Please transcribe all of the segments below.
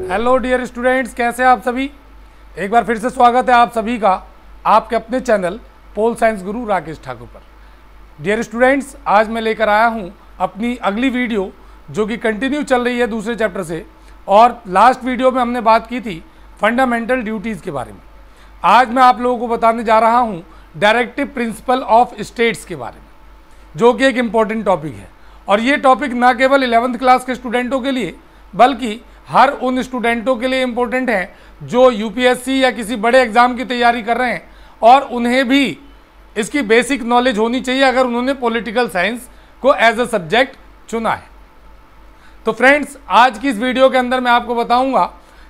Hello dear students, कैसे हैं आप सभी। एक बार फिर से स्वागत है आप सभी का आपके अपने चैनल पोल साइंस गुरु राकेश ठाकुर पर। डियर स्टूडेंट्स, आज मैं लेकर आया हूं अपनी अगली वीडियो जो कि कंटिन्यू चल रही है दूसरे चैप्टर से। और लास्ट वीडियो में हमने बात की थी फंडामेंटल ड्यूटीज़ के बारे में। आज मैं आप लोगों को बताने जा रहा हूं डायरेक्टिव प्रिंसिपल ऑफ स्टेट्स के बारे में, जो कि एक इम्पॉर्टेंट टॉपिक है। और ये टॉपिक ना केवल 11th क्लास के स्टूडेंटों के लिए बल्कि हर उन स्टूडेंटों के लिए इम्पोर्टेंट है जो यूपीएससी या किसी बड़े एग्जाम की तैयारी कर रहे हैं, और उन्हें भी इसकी बेसिक नॉलेज होनी चाहिए अगर उन्होंने पॉलिटिकल साइंस को एज अ सब्जेक्ट चुना है। तो फ्रेंड्स, आज की इस वीडियो के अंदर मैं आपको बताऊंगा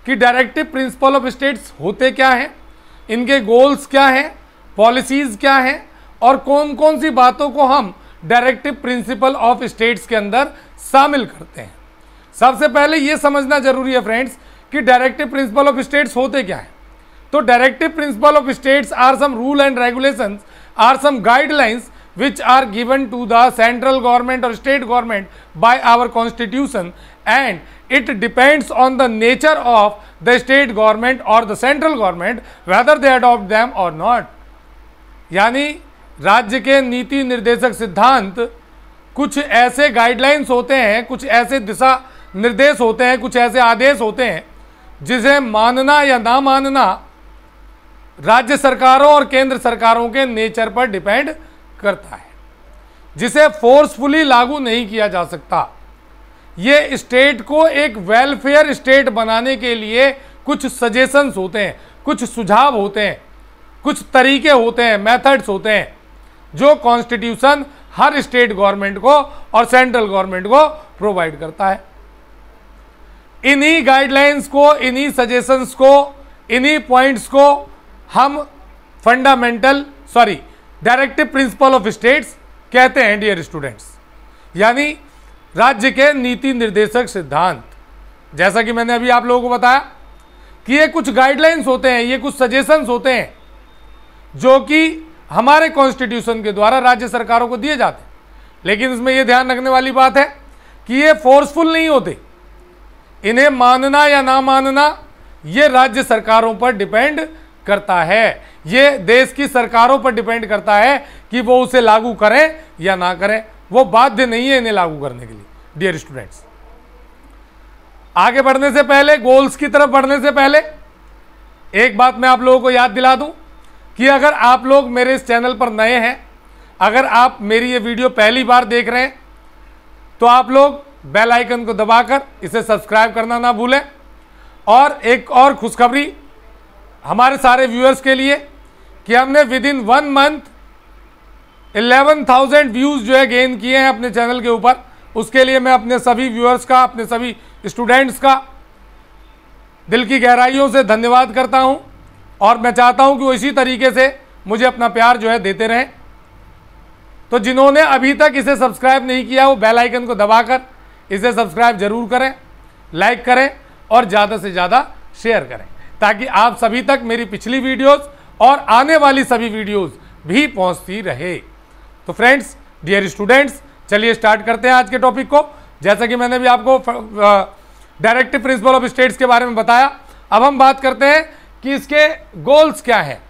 कि डायरेक्टिव प्रिंसिपल ऑफ स्टेट्स होते क्या हैं, इनके गोल्स क्या हैं, पॉलिसीज क्या हैं, और कौन कौन सी बातों को हम डायरेक्टिव प्रिंसिपल ऑफ स्टेट्स के अंदर शामिल करते हैं। सबसे पहले यह समझना जरूरी है फ्रेंड्स कि डायरेक्टिव प्रिंसिपल ऑफ स्टेट्स होते क्या हैं। तो directive principle of states are some rule and regulations, are some guidelines which are given to the central government or state government by our constitution, and it depends on the nature of the state government or the central government whether they adopt them or not। यानी राज्य के नीति निर्देशक सिद्धांत कुछ ऐसे guidelines होते हैं, कुछ ऐसे दिशा निर्देश होते हैं, कुछ ऐसे आदेश होते हैं जिसे मानना या ना मानना राज्य सरकारों और केंद्र सरकारों के नेचर पर डिपेंड करता है, जिसे फोर्सफुली लागू नहीं किया जा सकता। ये स्टेट को एक वेलफेयर स्टेट बनाने के लिए कुछ सजेशंस होते हैं, कुछ सुझाव होते हैं, कुछ तरीके होते हैं, मेथड्स होते हैं जो कॉन्स्टिट्यूशन हर स्टेट गवर्नमेंट को और सेंट्रल गवर्नमेंट को प्रोवाइड करता है। इन्हीं गाइडलाइंस को, इन्हीं सजेशंस को, इन्हीं पॉइंट्स को हम डायरेक्टिव प्रिंसिपल ऑफ स्टेट्स कहते हैं डियर स्टूडेंट्स, यानी राज्य के नीति निर्देशक सिद्धांत। जैसा कि मैंने अभी आप लोगों को बताया कि ये कुछ गाइडलाइंस होते हैं, ये कुछ सजेशंस होते हैं जो कि हमारे कॉन्स्टिट्यूशन के द्वारा राज्य सरकारों को दिए जाते हैं। लेकिन इसमें यह ध्यान रखने वाली बात है कि ये फोर्सफुल नहीं होते। इन्हें मानना या ना मानना ये राज्य सरकारों पर डिपेंड करता है, ये देश की सरकारों पर डिपेंड करता है कि वो उसे लागू करें या ना करें। वो बाध्य नहीं है इन्हें लागू करने के लिए। डियर स्टूडेंट्स, आगे बढ़ने से पहले, गोल्स की तरफ बढ़ने से पहले एक बात मैं आप लोगों को याद दिला दूं कि अगर आप लोग मेरे इस चैनल पर नए हैं, अगर आप मेरी ये वीडियो पहली बार देख रहे हैं, तो आप लोग बेल आइकन को दबाकर इसे सब्सक्राइब करना ना भूलें। और एक और खुशखबरी हमारे सारे व्यूअर्स के लिए कि हमने विद इन 1 मंथ 11,000 व्यूज जो है गेन किए हैं अपने चैनल के ऊपर। उसके लिए मैं अपने सभी व्यूअर्स का, अपने सभी स्टूडेंट्स का दिल की गहराइयों से धन्यवाद करता हूं, और मैं चाहता हूं कि वो इसी तरीके से मुझे अपना प्यार जो है देते रहें। तो जिन्होंने अभी तक इसे सब्सक्राइब नहीं किया वो बेल आइकन को दबाकर इसे सब्सक्राइब जरूर करें, लाइक करें और ज़्यादा से ज़्यादा शेयर करें, ताकि आप सभी तक मेरी पिछली वीडियोस और आने वाली सभी वीडियोस भी पहुंचती रहे। तो फ्रेंड्स, डियर स्टूडेंट्स, चलिए स्टार्ट करते हैं आज के टॉपिक को। जैसा कि मैंने भी आपको डायरेक्टिव प्रिंसिपल ऑफ स्टेट्स के बारे में बताया, अब हम बात करते हैं कि इसके गोल्स क्या हैं।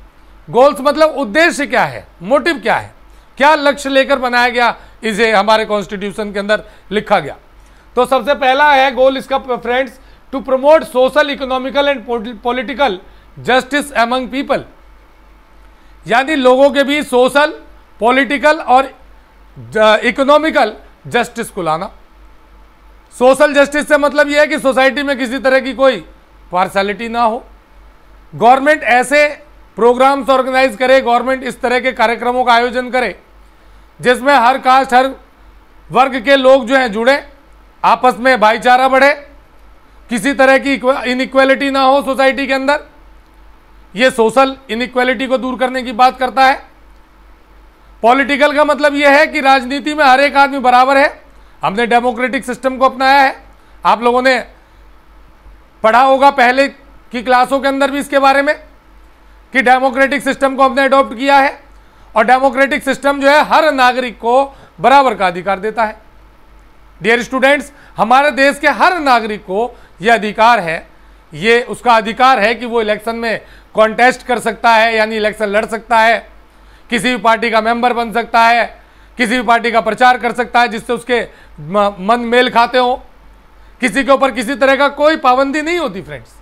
गोल्स मतलब उद्देश्य क्या है, मोटिव क्या है, क्या लक्ष्य लेकर बनाया गया, इसे हमारे कॉन्स्टिट्यूशन के अंदर लिखा गया। तो सबसे पहला है गोल इसका friends, to promote social, economical and political justice among people. यानी लोगों के बीच सोशल, पॉलिटिकल और इकोनॉमिकल जस्टिस को लाना। सोशल जस्टिस से मतलब यह है कि सोसाइटी में किसी तरह की कोई पार्शियलिटी ना हो। गवर्नमेंट ऐसे प्रोग्राम्स ऑर्गेनाइज करे, गवर्नमेंट इस तरह के कार्यक्रमों का आयोजन करे जिसमें हर कास्ट, हर वर्ग के लोग जो हैं जुड़े, आपस में भाईचारा बढ़े, किसी तरह की इनइक्वालिटी ना हो सोसाइटी के अंदर। ये सोशल इनइक्वालिटी को दूर करने की बात करता है। पॉलिटिकल का मतलब यह है कि राजनीति में हर एक आदमी बराबर है। हमने डेमोक्रेटिक सिस्टम को अपनाया है। आप लोगों ने पढ़ा होगा पहले की क्लासों के अंदर भी इसके बारे में कि डेमोक्रेटिक सिस्टम को हमने अडॉप्ट किया है, और डेमोक्रेटिक सिस्टम जो है हर नागरिक को बराबर का अधिकार देता है। डियर स्टूडेंट्स, हमारे देश के हर नागरिक को यह अधिकार है ये उसका अधिकार है कि वो इलेक्शन में कॉन्टेस्ट कर सकता है, यानी इलेक्शन लड़ सकता है, किसी भी पार्टी का मेंबर बन सकता है, किसी भी पार्टी का प्रचार कर सकता है जिससे उसके मन मेल खाते हो। किसी के ऊपर किसी तरह का कोई पाबंदी नहीं होती फ्रेंड्स।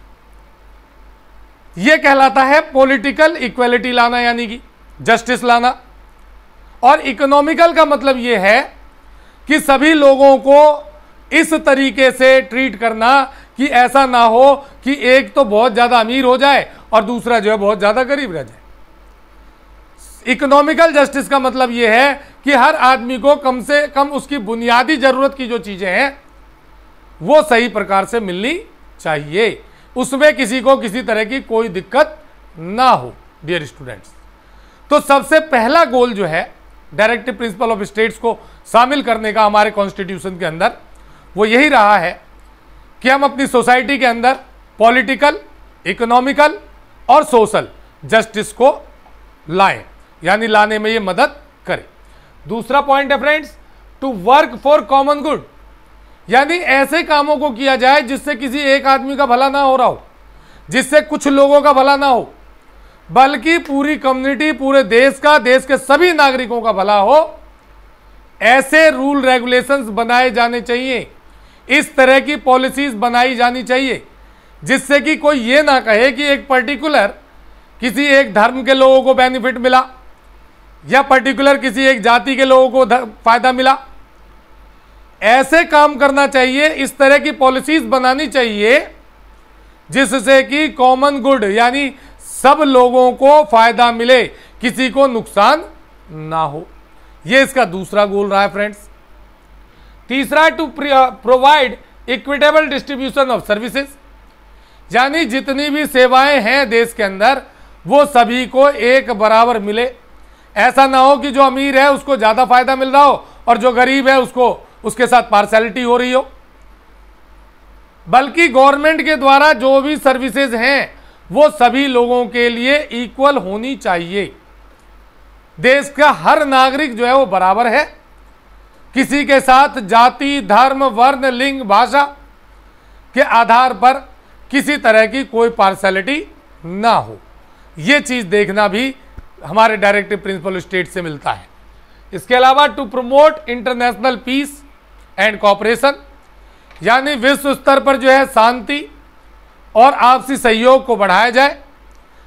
यह कहलाता है पॉलिटिकल इक्वलिटी लाना, यानी कि जस्टिस लाना। और इकोनॉमिकल का मतलब यह है कि सभी लोगों को इस तरीके से ट्रीट करना कि ऐसा ना हो कि एक तो बहुत ज्यादा अमीर हो जाए और दूसरा जो है बहुत ज्यादा गरीब रह जाए। इकोनॉमिकल जस्टिस का मतलब यह है कि हर आदमी को कम से कम उसकी बुनियादी जरूरत की जो चीजें हैं वो सही प्रकार से मिलनी चाहिए, उसमें किसी को किसी तरह की कोई दिक्कत ना हो। डियर स्टूडेंट्स, तो सबसे पहला गोल जो है डायरेक्टिव प्रिंसिपल ऑफ स्टेट्स को शामिल करने का हमारे कॉन्स्टिट्यूशन के अंदर, वो यही रहा है कि हम अपनी सोसाइटी के अंदर पॉलिटिकल, इकोनॉमिकल और सोशल जस्टिस को लाएं, यानी लाने में ये मदद करे। दूसरा पॉइंट है friends, to work for common good, यानी ऐसे कामों को किया जाए जिससे किसी एक आदमी का भला ना हो रहा हो, जिससे कुछ लोगों का भला ना हो, बल्कि पूरी कम्युनिटी, पूरे देश का, देश के सभी नागरिकों का भला हो। ऐसे रूल रेगुलेशंस बनाए जाने चाहिए, इस तरह की पॉलिसीज बनाई जानी चाहिए जिससे कि कोई ये ना कहे कि एक पर्टिकुलर किसी एक धर्म के लोगों को बेनिफिट मिला या पर्टिकुलर किसी एक जाति के लोगों को फायदा मिला। ऐसे काम करना चाहिए, इस तरह की पॉलिसीज बनानी चाहिए जिससे कि कॉमन गुड, यानी सब लोगों को फायदा मिले, किसी को नुकसान ना हो। यह इसका दूसरा गोल रहा है फ्रेंड्स। तीसरा, to provide equitable distribution of services, यानी जितनी भी सेवाएं हैं देश के अंदर वो सभी को एक बराबर मिले। ऐसा ना हो कि जो अमीर है उसको ज्यादा फायदा मिल रहा हो और जो गरीब है उसको उसके साथ पार्शियलिटी हो रही हो, बल्कि गवर्नमेंट के द्वारा जो भी सर्विसेज हैं वो सभी लोगों के लिए इक्वल होनी चाहिए। देश का हर नागरिक जो है वो बराबर है, किसी के साथ जाति, धर्म, वर्ण, लिंग, भाषा के आधार पर किसी तरह की कोई पार्शियलिटी ना हो। ये चीज देखना भी हमारे डायरेक्टिव प्रिंसिपल स्टेट से मिलता है। इसके अलावा to promote international peace and cooperation, यानी विश्व स्तर पर जो है शांति और आपसी सहयोग को बढ़ाया जाए।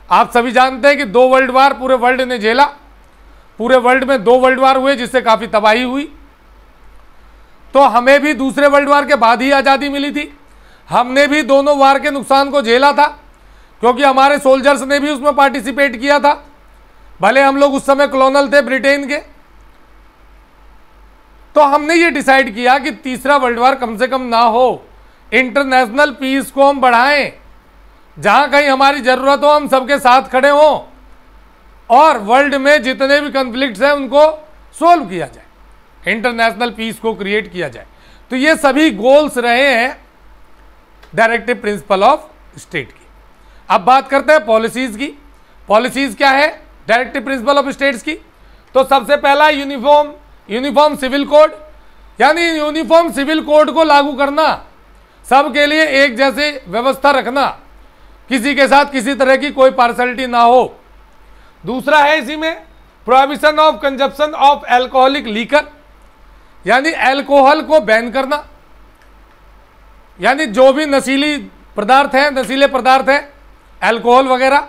आप सभी जानते हैं कि 2 वर्ल्ड वार पूरे वर्ल्ड ने झेला, पूरे वर्ल्ड में 2 वर्ल्ड वार हुए जिससे काफी तबाही हुई। तो हमें भी दूसरे वर्ल्ड वार के बाद ही आज़ादी मिली थी, हमने भी दोनों वार के नुकसान को झेला था क्योंकि हमारे सोल्जर्स ने भी उसमें पार्टिसिपेट किया था, भले हम लोग उस समय कॉलोनल थे ब्रिटेन के। तो हमने ये डिसाइड किया कि तीसरा वर्ल्ड वार कम से कम ना हो, इंटरनेशनल पीस को हम बढ़ाएं, जहां कहीं हमारी जरूरत हो हम सबके साथ खड़े हों और वर्ल्ड में जितने भी कॉन्फ्लिक्ट्स हैं उनको सोल्व किया जाए, इंटरनेशनल पीस को क्रिएट किया जाए। तो ये सभी गोल्स रहे हैं डायरेक्टिव प्रिंसिपल ऑफ स्टेट की। अब बात करते हैं पॉलिसीज की। पॉलिसीज क्या है डायरेक्टिव प्रिंसिपल ऑफ स्टेट्स की? तो सबसे पहला यूनिफॉर्म सिविल कोड, यानी यूनिफॉर्म सिविल कोड को लागू करना, सबके लिए एक जैसे व्यवस्था रखना, किसी के साथ किसी तरह की कोई पार्शियलिटी ना हो। दूसरा है इसी में prohibition of consumption of alcoholic liquor, यानी अल्कोहल को बैन करना, यानी जो भी नशीले पदार्थ हैं, अल्कोहल वगैरह,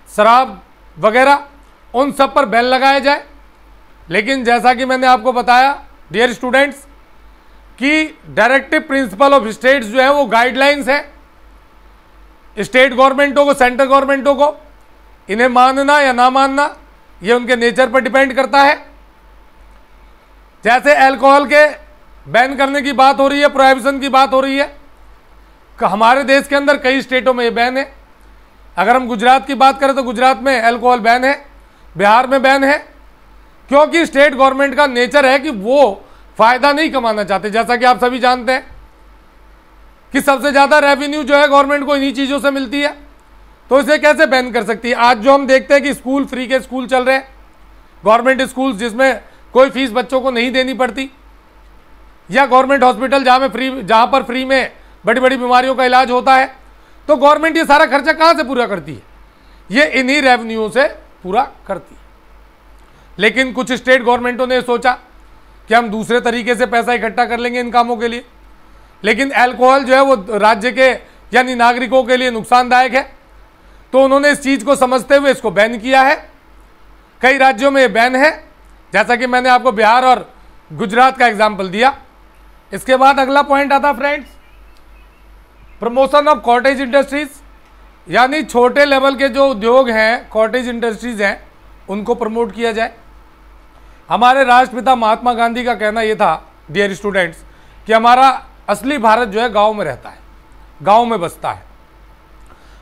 शराब वगैरह, उन सब पर बैन लगाया जाए। लेकिन जैसा कि मैंने आपको बताया डियर स्टूडेंट्स कि डायरेक्टिव प्रिंसिपल ऑफ स्टेट्स जो है वो गाइडलाइंस है स्टेट गवर्नमेंटों को, सेंट्रल गवर्नमेंटों को, इन्हें मानना या ना मानना ये उनके नेचर पर डिपेंड करता है। जैसे अल्कोहल के बैन करने की बात हो रही है, प्रोहिबिशन की बात हो रही है, हमारे देश के अंदर कई स्टेटों में ये बैन है। अगर हम गुजरात की बात करें तो गुजरात में अल्कोहल बैन है, बिहार में बैन है, क्योंकि स्टेट गवर्नमेंट का नेचर है कि वो फायदा नहीं कमाना चाहते। जैसा कि आप सभी जानते हैं कि सबसे ज्यादा रेवेन्यू जो है गवर्नमेंट को इन्हीं चीजों से मिलती है, तो इसे कैसे बैन कर सकती है? आज जो हम देखते हैं कि स्कूल, फ्री के स्कूल चल रहे हैं, गवर्नमेंट स्कूल जिसमें कोई फीस बच्चों को नहीं देनी पड़ती, या गवर्नमेंट हॉस्पिटल जहां पर फ्री में बड़ी बड़ी बीमारियों का इलाज होता है, तो गवर्नमेंट ये सारा खर्चा कहां से पूरा करती है? ये इन्हीं रेवेन्यू से पूरा करती है। लेकिन कुछ स्टेट गवर्नमेंटों ने सोचा कि हम दूसरे तरीके से पैसा इकट्ठा कर लेंगे इन कामों के लिए, लेकिन अल्कोहल जो है वो राज्य के यानी नागरिकों के लिए नुकसानदायक है, तो उन्होंने इस चीज को समझते हुए इसको बैन किया है। कई राज्यों में ये बैन है, जैसा कि मैंने आपको बिहार और गुजरात का एग्जाम्पल दिया। इसके बाद अगला पॉइंट आता friends, promotion of cottage industries, यानी छोटे लेवल के जो उद्योग हैं, कॉटेज इंडस्ट्रीज हैं, उनको प्रमोट किया जाए। हमारे राष्ट्रपिता महात्मा गांधी का कहना यह था डियर स्टूडेंट्स कि हमारा असली भारत जो है गांव में रहता है, गांव में बसता है।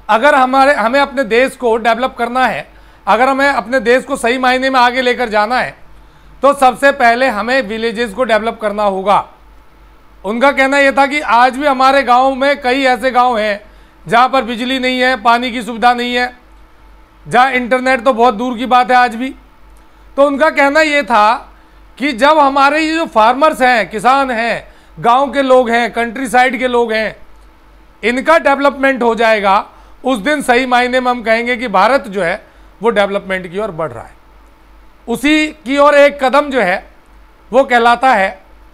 अगर हमें अपने देश को डेवलप करना है, अगर हमें अपने देश को सही मायने में आगे लेकर जाना है, तो सबसे पहले हमें विलेजेस को डेवलप करना होगा। उनका कहना यह था कि आज भी हमारे गांव में कई ऐसे गांव हैं जहां पर बिजली नहीं है, पानी की सुविधा नहीं है, जहां इंटरनेट तो बहुत दूर की बात है आज भी। तो उनका कहना यह था कि जब हमारे ये जो फार्मर्स हैं, किसान हैं, गांव के लोग हैं, कंट्री साइड के लोग हैं, इनका डेवलपमेंट हो जाएगा, उस दिन सही मायने में हम कहेंगे कि भारत जो है वो डेवलपमेंट की ओर बढ़ रहा है। उसी की ओर एक कदम जो है वो कहलाता है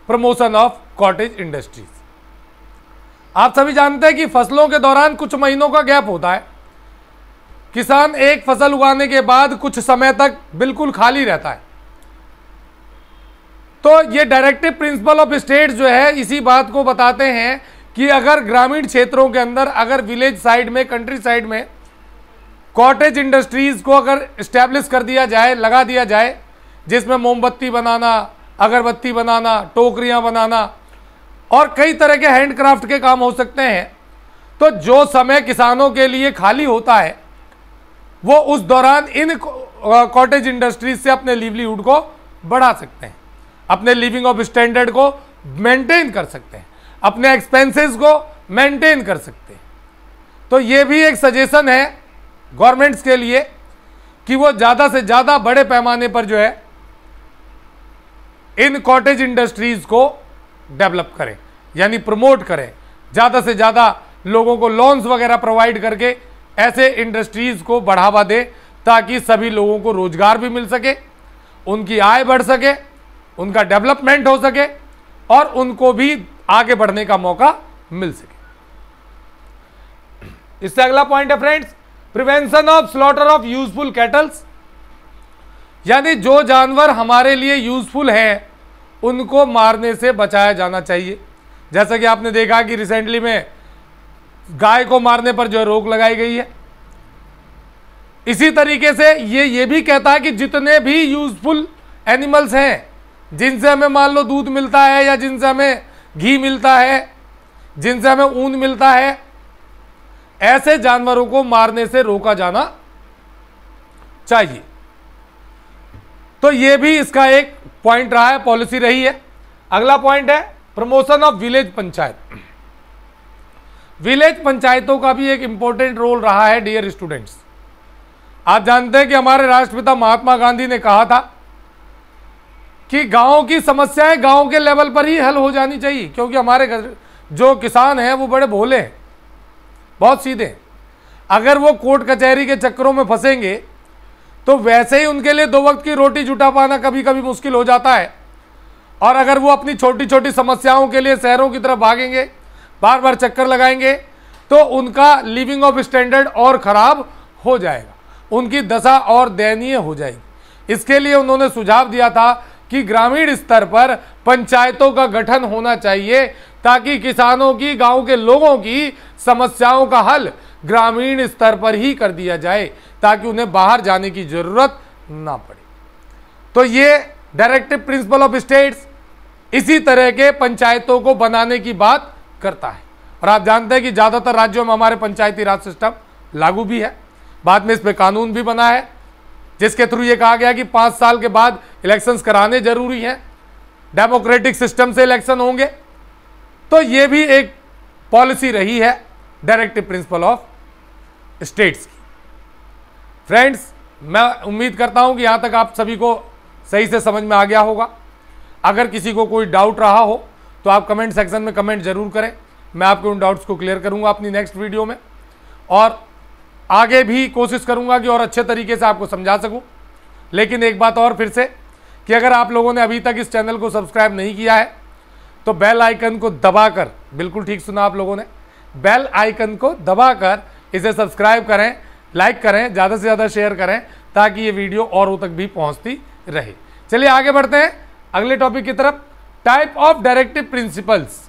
प्रमोशन ऑफ कॉटेज इंडस्ट्रीज। आप सभी जानते हैं कि फसलों के दौरान कुछ महीनों का गैप होता है। किसान एक फसल उगाने के बाद कुछ समय तक बिल्कुल खाली रहता है। तो ये डायरेक्टिव प्रिंसिपल ऑफ स्टेट्स जो है इसी बात को बताते हैं कि अगर ग्रामीण क्षेत्रों के अंदर, अगर विलेज साइड में, कंट्री साइड में कॉटेज इंडस्ट्रीज को अगर स्टैब्लिश कर दिया जाए, लगा दिया जाए, जिसमें मोमबत्ती बनाना, अगरबत्ती बनाना, टोकरियां बनाना और कई तरह के हैंडक्राफ्ट के काम हो सकते हैं, तो जो समय किसानों के लिए खाली होता है वो उस दौरान इन कॉटेज इंडस्ट्रीज से अपने लिवलीहुड को बढ़ा सकते हैं, अपने लिविंग ऑफ स्टैंडर्ड को मेंटेन कर सकते हैं, अपने एक्सपेंसेस को मेंटेन कर सकते हैं। तो ये भी एक सजेशन है गवर्नमेंट्स के लिए कि वो ज़्यादा से ज़्यादा बड़े पैमाने पर जो है इन कॉटेज इंडस्ट्रीज को डेवलप करें, यानी प्रमोट करें, ज़्यादा से ज़्यादा लोगों को लोन्स वगैरह प्रोवाइड करके ऐसे इंडस्ट्रीज को बढ़ावा दे, ताकि सभी लोगों को रोजगार भी मिल सके, उनकी आय बढ़ सके, उनका डेवलपमेंट हो सके और उनको भी आगे बढ़ने का मौका मिल सके। इससे अगला पॉइंट है friends, prevention of slaughter of useful kettles, यानी जो जानवर हमारे लिए यूजफुल हैं उनको मारने से बचाया जाना चाहिए। जैसा कि आपने देखा कि रिसेंटली में गाय को मारने पर जो रोक लगाई गई है। इसी तरीके से ये भी कहता है कि जितने भी यूजफुल एनिमल्स हैं, जिनसे हमें मान लो दूध मिलता है या जिनसे हमें घी मिलता है, जिनसे हमें ऊन मिलता है, ऐसे जानवरों को मारने से रोका जाना चाहिए। तो ये भी इसका एक पॉइंट रहा है, पॉलिसी रही है। अगला पॉइंट है promotion of village panchayat. Village पंचायतों का भी एक इंपॉर्टेंट रोल रहा है डियर स्टूडेंट्स। आप जानते हैं कि हमारे राष्ट्रपिता महात्मा गांधी ने कहा था कि गांव की समस्याएं गांव के लेवल पर ही हल हो जानी चाहिए, क्योंकि हमारे जो किसान हैं वो बड़े भोले हैं, बहुत सीधे हैं। अगर वो कोर्ट कचहरी के चक्करों में फंसेंगे तो वैसे ही उनके लिए 2 वक्त की रोटी जुटा पाना कभी कभी मुश्किल हो जाता है। और अगर वो अपनी छोटी छोटी समस्याओं के लिए शहरों की तरफ भागेंगे, बार बार चक्कर लगाएंगे, तो उनका लिविंग ऑफ स्टैंडर्ड और ख़राब हो जाएगा, उनकी दशा और दयनीय हो जाएगी। इसके लिए उन्होंने सुझाव दिया था कि ग्रामीण स्तर पर पंचायतों का गठन होना चाहिए, ताकि किसानों की, गांव के लोगों की समस्याओं का हल ग्रामीण स्तर पर ही कर दिया जाए, ताकि उन्हें बाहर जाने की जरूरत ना पड़े। तो ये डायरेक्टिव प्रिंसिपल ऑफ स्टेट्स इसी तरह के पंचायतों को बनाने की बात करता है। और आप जानते हैं कि ज़्यादातर राज्यों में हमारे पंचायती राज सिस्टम लागू भी है, बाद में इस पर कानून भी बना है, जिसके थ्रू ये कहा गया कि 5 साल के बाद इलेक्शंस कराने जरूरी हैं, डेमोक्रेटिक सिस्टम से इलेक्शन होंगे। तो ये भी एक पॉलिसी रही है डायरेक्टिव प्रिंसिपल ऑफ स्टेट्स की। फ्रेंड्स, मैं उम्मीद करता हूं कि यहां तक आप सभी को सही से समझ में आ गया होगा। अगर किसी को कोई डाउट रहा हो तो आप कमेंट सेक्शन में कमेंट जरूर करें, मैं आपके उन डाउट्स को क्लियर करूंगा अपनी नेक्स्ट वीडियो में। और आगे भी कोशिश करूंगा कि और अच्छे तरीके से आपको समझा सकूं। लेकिन एक बात और फिर से कि अगर आप लोगों ने अभी तक इस चैनल को सब्सक्राइब नहीं किया है तो बेल आइकन को दबाकर, बिल्कुल ठीक सुना आप लोगों ने, बेल आइकन को दबाकर इसे सब्सक्राइब करें, लाइक करें, ज़्यादा से ज़्यादा शेयर करें ताकि ये वीडियो औरों तक भी पहुंचती रहे। चलिए आगे बढ़ते हैं अगले टॉपिक की तरफ। टाइप ऑफ डायरेक्टिव प्रिंसिपल्स,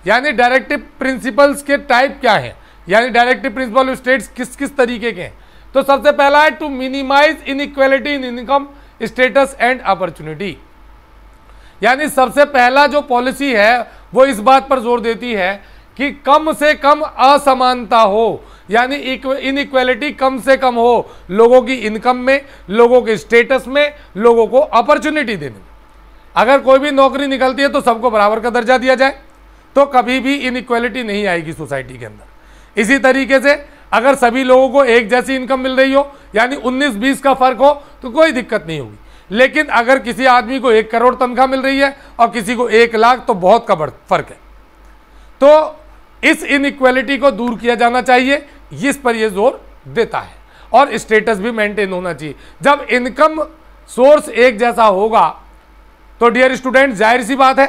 यानी डायरेक्टिव प्रिंसिपल्स के टाइप क्या है, यानी डायरेक्टिव प्रिंसिपल ऑफ स्टेट्स किस किस तरीके के हैं। तो सबसे पहला है to minimize inequality in income, status and opportunity. यानी सबसे पहला जो पॉलिसी है वो इस बात पर जोर देती है कि कम से कम असमानता हो, यानी इनइक्वालिटी कम से कम हो लोगों की इनकम में, लोगों के स्टेटस में, लोगों को अपॉर्चुनिटी देने में। अगर कोई भी नौकरी निकलती है तो सबको बराबर का दर्जा दिया जाए तो कभी भी इनइक्वालिटी नहीं आएगी सोसाइटी के अंदर। इसी तरीके से अगर सभी लोगों को एक जैसी इनकम मिल रही हो, यानी 19-20 का फर्क हो, तो कोई दिक्कत नहीं होगी। लेकिन अगर किसी आदमी को 1 करोड़ तनख्वाह मिल रही है और किसी को 1 लाख, तो बहुत का फर्क है। तो इस इनइक्वालिटी को दूर किया जाना चाहिए, इस पर यह जोर देता है। और स्टेटस भी मेंटेन होना चाहिए। जब इनकम सोर्स एक जैसा होगा तो डियर स्टूडेंट जाहिर सी बात है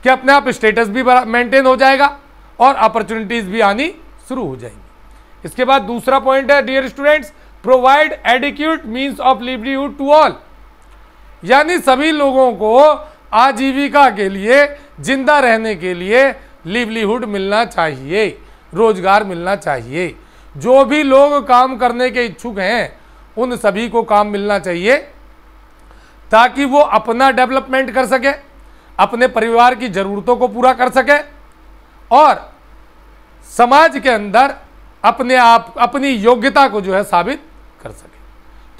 कि अपने आप स्टेटस भी मेंटेन हो जाएगा और अपॉर्चुनिटीज भी आनी शुरू हो जाएंगी। इसके बाद दूसरा पॉइंट है dear students, provide adequate means of livelihood to all, यानी सभी लोगों को आजीविका के लिए, जिंदा रहने के लिए लिवलीहुड मिलना चाहिए, रोजगार मिलना चाहिए। जो भी लोग काम करने के इच्छुक हैं उन सभी को काम मिलना चाहिए ताकि वो अपना डेवलपमेंट कर सके, अपने परिवार की जरूरतों को पूरा कर सके और समाज के अंदर अपने आप अपनी योग्यता को जो है साबित कर सके।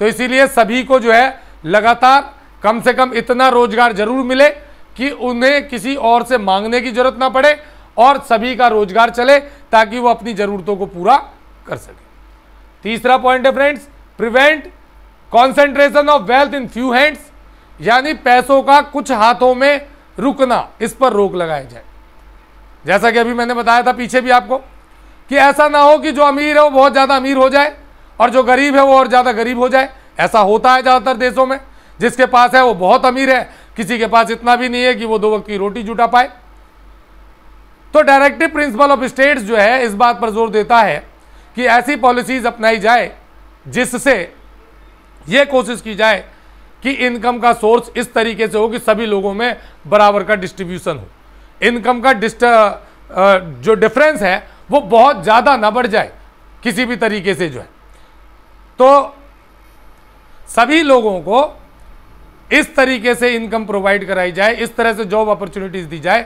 तो इसीलिए सभी को जो है लगातार कम से कम इतना रोजगार जरूर मिले कि उन्हें किसी और से मांगने की जरूरत ना पड़े और सभी का रोजगार चले ताकि वो अपनी जरूरतों को पूरा कर सके। तीसरा पॉइंट है friends, prevent concentration of wealth in few hands, यानी पैसों का कुछ हाथों में रुकना, इस पर रोक लगाई जाए। जैसा कि अभी मैंने बताया था पीछे भी आपको कि ऐसा ना हो कि जो अमीर है वो बहुत ज्यादा अमीर हो जाए और जो गरीब है वो और ज्यादा गरीब हो जाए। ऐसा होता है ज्यादातर देशों में, जिसके पास है वो बहुत अमीर है, किसी के पास इतना भी नहीं है कि वो 2 वक्त की रोटी जुटा पाए। तो डायरेक्टिव प्रिंसिपल ऑफ स्टेट्स जो है इस बात पर जोर देता है कि ऐसी पॉलिसीज अपनाई जाए जिससे यह कोशिश की जाए कि इनकम का सोर्स इस तरीके से हो कि सभी लोगों में बराबर का डिस्ट्रीब्यूशन हो, इनकम का जो डिफरेंस है वो बहुत ज़्यादा ना बढ़ जाए किसी भी तरीके से जो है। तो सभी लोगों को इस तरीके से इनकम प्रोवाइड कराई जाए, इस तरह से जॉब अपॉर्चुनिटीज दी जाए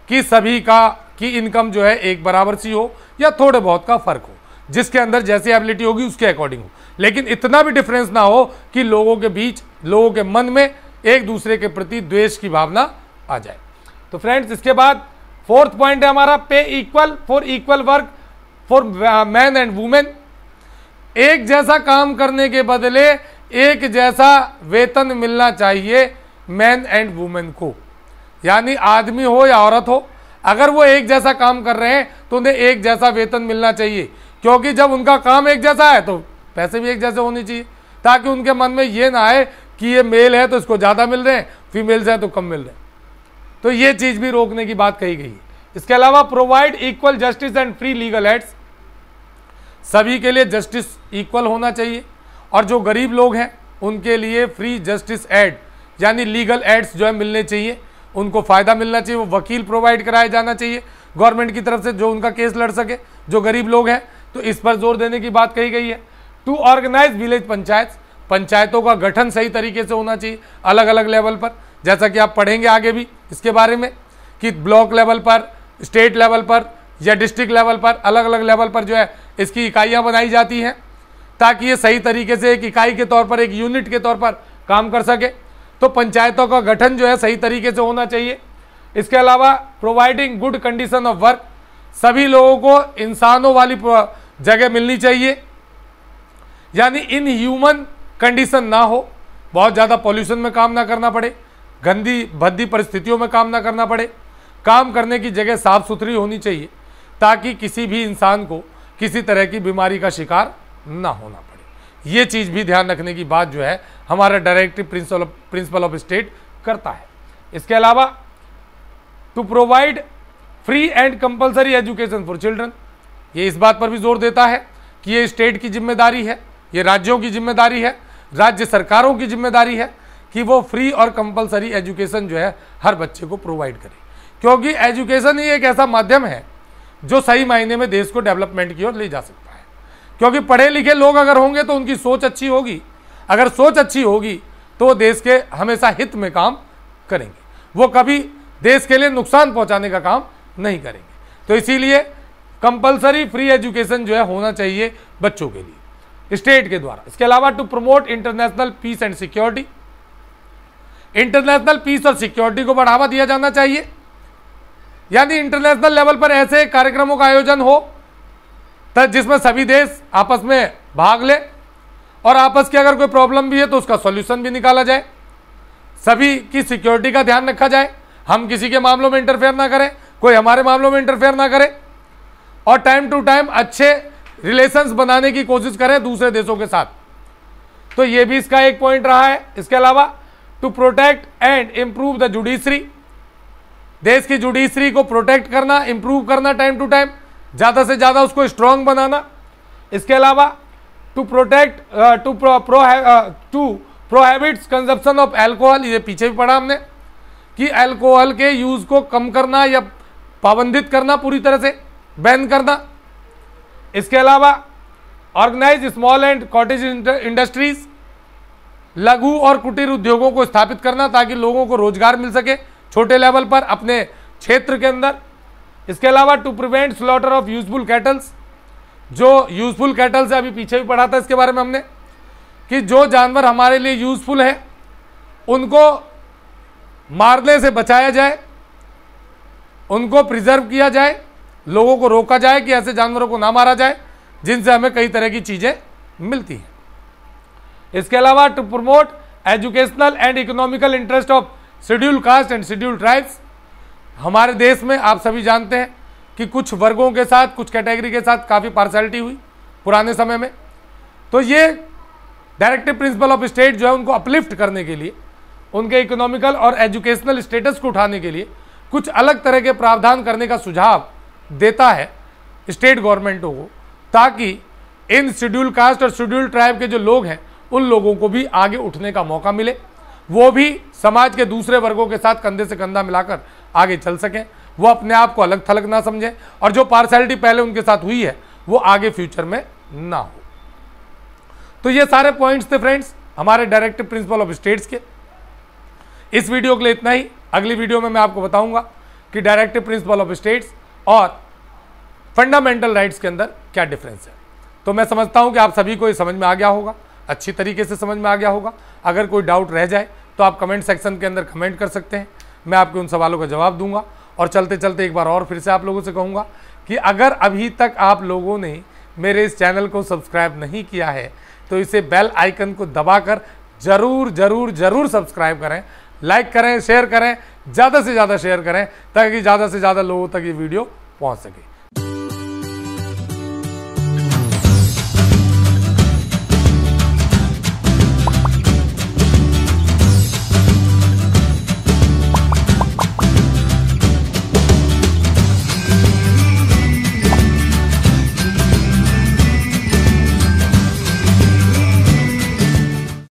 कि सभी की इनकम जो है एक बराबर सी हो या थोड़े बहुत का फर्क हो, जिसके अंदर जैसी एबिलिटी होगी उसके अकॉर्डिंग हो, लेकिन इतना भी डिफरेंस ना हो कि लोगों के बीच, लोगों के मन में एक दूसरे के प्रति द्वेष की भावना आ जाए। तो फ्रेंड्स इसके बाद फोर्थ पॉइंट है हमारा, पे equal for equal work for man and women, एक जैसा काम करने के बदले एक जैसा वेतन मिलना चाहिए मैन एंड वुमेन को, यानी आदमी हो या औरत हो, अगर वो एक जैसा काम कर रहे हैं तो उन्हें एक जैसा वेतन मिलना चाहिए, क्योंकि जब उनका काम एक जैसा है तो पैसे भी एक जैसे होने चाहिए, ताकि उनके मन में ये ना आए कि ये मेल है तो इसको ज़्यादा मिल रहे हैं, फीमेल्स हैं तो कम मिल रहे हैं। तो ये चीज़ भी रोकने की बात कही गई है। इसके अलावा provide equal justice and free legal aids, सभी के लिए जस्टिस इक्वल होना चाहिए और जो गरीब लोग हैं उनके लिए फ्री जस्टिस एड यानी लीगल एड्स जो है मिलने चाहिए, उनको फ़ायदा मिलना चाहिए, वो वकील प्रोवाइड कराया जाना चाहिए गवर्नमेंट की तरफ से जो उनका केस लड़ सके, जो गरीब लोग हैं। तो इस पर जोर देने की बात कही गई है। टू ऑर्गेनाइज विलेज पंचायत, पंचायतों का गठन सही तरीके से होना चाहिए अलग अलग लेवल पर, जैसा कि आप पढ़ेंगे आगे भी इसके बारे में कि ब्लॉक लेवल पर, स्टेट लेवल पर या डिस्ट्रिक्ट लेवल पर, अलग अलग लेवल पर जो है इसकी इकाइयाँ बनाई जाती हैं ताकि ये सही तरीके से एक इकाई के तौर पर, एक यूनिट के तौर पर काम कर सके। तो पंचायतों का गठन जो है सही तरीके से होना चाहिए। इसके अलावा providing good condition of work, सभी लोगों को इंसानों वाली जगह मिलनी चाहिए, यानी इन ह्यूमन कंडीशन ना हो, बहुत ज़्यादा पॉल्यूशन में काम ना करना पड़े, गंदी भद्दी परिस्थितियों में काम ना करना पड़े, काम करने की जगह साफ सुथरी होनी चाहिए ताकि किसी भी इंसान को किसी तरह की बीमारी का शिकार ना होना पड़े। ये चीज़ भी ध्यान रखने की बात जो है हमारा डायरेक्टिव प्रिंसिपल ऑफ स्टेट करता है। इसके अलावा to provide free and compulsory education for children, ये इस बात पर भी जोर देता है कि ये स्टेट की जिम्मेदारी है, ये राज्यों की जिम्मेदारी है, राज्य सरकारों की जिम्मेदारी है कि वो फ्री और कंपलसरी एजुकेशन जो है हर बच्चे को प्रोवाइड करे, क्योंकि एजुकेशन ही एक ऐसा माध्यम है जो सही मायने में देश को डेवलपमेंट की ओर ले जा सकता है। क्योंकि पढ़े लिखे लोग अगर होंगे तो उनकी सोच अच्छी होगी, अगर सोच अच्छी होगी तो वो देश के हमेशा हित में काम करेंगे, वो कभी देश के लिए नुकसान पहुंचाने का काम नहीं करेंगे। तो इसीलिए कंपलसरी फ्री एजुकेशन जो है होना चाहिए बच्चों के लिए स्टेट के द्वारा। इसके अलावा to promote international peace and security, international peace और सिक्योरिटी को बढ़ावा दिया जाना चाहिए, यानी इंटरनेशनल लेवल पर ऐसे कार्यक्रमों का आयोजन हो जिसमें सभी देश आपस में भाग ले और आपस की अगर कोई प्रॉब्लम भी है तो उसका सॉल्यूशन भी निकाला जाए, सभी की सिक्योरिटी का ध्यान रखा जाए, हम किसी के मामलों में इंटरफेयर ना करें, कोई हमारे मामलों में इंटरफेयर ना करे, और टाइम टू टाइम अच्छे रिलेशंस बनाने की कोशिश करें दूसरे देशों के साथ। तो ये भी इसका एक पॉइंट रहा है। इसके अलावा to protect and improve the judiciary, देश की जुडिशरी को प्रोटेक्ट करना, इंप्रूव करना, टाइम टू टाइम ज़्यादा से ज़्यादा उसको स्ट्रांग बनाना। इसके अलावा to protect to prohibits consumption of alcohol, ये पीछे भी पढ़ा हमने कि एल्कोहल के यूज़ को कम करना या पाबंदित करना, पूरी तरह से बैन करना। इसके अलावा organise small and cottage industries, लघु और कुटीर उद्योगों को स्थापित करना ताकि लोगों को रोजगार मिल सके छोटे लेवल पर अपने क्षेत्र के अंदर। इसके अलावा to prevent slaughter of useful cattles, जो यूजफुल कैटल्स है अभी पीछे भी पढ़ा था इसके बारे में हमने कि जो जानवर हमारे लिए यूजफुल है उनको मारने से बचाया जाए, उनको प्रिजर्व किया जाए, लोगों को रोका जाए कि ऐसे जानवरों को ना मारा जाए जिनसे हमें कई तरह की चीज़ें मिलती हैं। इसके अलावा to promote educational and economical interest of schedule caste and schedule tribes, हमारे देश में आप सभी जानते हैं कि कुछ वर्गों के साथ, कुछ कैटेगरी के साथ काफ़ी पार्शलिटी हुई पुराने समय में। तो ये डायरेक्टिव प्रिंसिपल ऑफ स्टेट जो है उनको अपलिफ्ट करने के लिए, उनके इकोनॉमिकल और एजुकेशनल स्टेटस को उठाने के लिए कुछ अलग तरह के प्रावधान करने का सुझाव देता है स्टेट गवर्नमेंटों को, ताकि इन शेड्यूल कास्ट और शेड्यूल ट्राइब के जो लोग हैं उन लोगों को भी आगे उठने का मौका मिले, वो भी समाज के दूसरे वर्गों के साथ कंधे से कंधा मिलाकर आगे चल सकें, वो अपने आप को अलग थलग ना समझें और जो पार्शलिटी पहले उनके साथ हुई है वो आगे फ्यूचर में ना हो। तो ये सारे पॉइंट्स थे फ्रेंड्स हमारे डायरेक्टिव प्रिंसिपल ऑफ स्टेट्स के। इस वीडियो के लिए इतना ही। अगली वीडियो में मैं आपको बताऊंगा कि डायरेक्टिव प्रिंसिपल ऑफ स्टेट्स और फंडामेंटल राइट्स के अंदर क्या डिफरेंस है। तो मैं समझता हूं कि आप सभी को ये समझ में आ गया होगा, अच्छी तरीके से समझ में आ गया होगा। अगर कोई डाउट रह जाए तो आप कमेंट सेक्शन के अंदर कमेंट कर सकते हैं, मैं आपके उन सवालों का जवाब दूंगा। और चलते चलते एक बार और फिर से आप लोगों से कहूँगा कि अगर अभी तक आप लोगों ने मेरे इस चैनल को सब्सक्राइब नहीं किया है तो इसे बेल आइकन को दबाकर ज़रूर ज़रूर ज़रूर सब्सक्राइब करें, लाइक करें, शेयर करें, ज़्यादा से ज़्यादा शेयर करें ताकि ज़्यादा से ज़्यादा लोगों तक ये वीडियो पहुँच सके।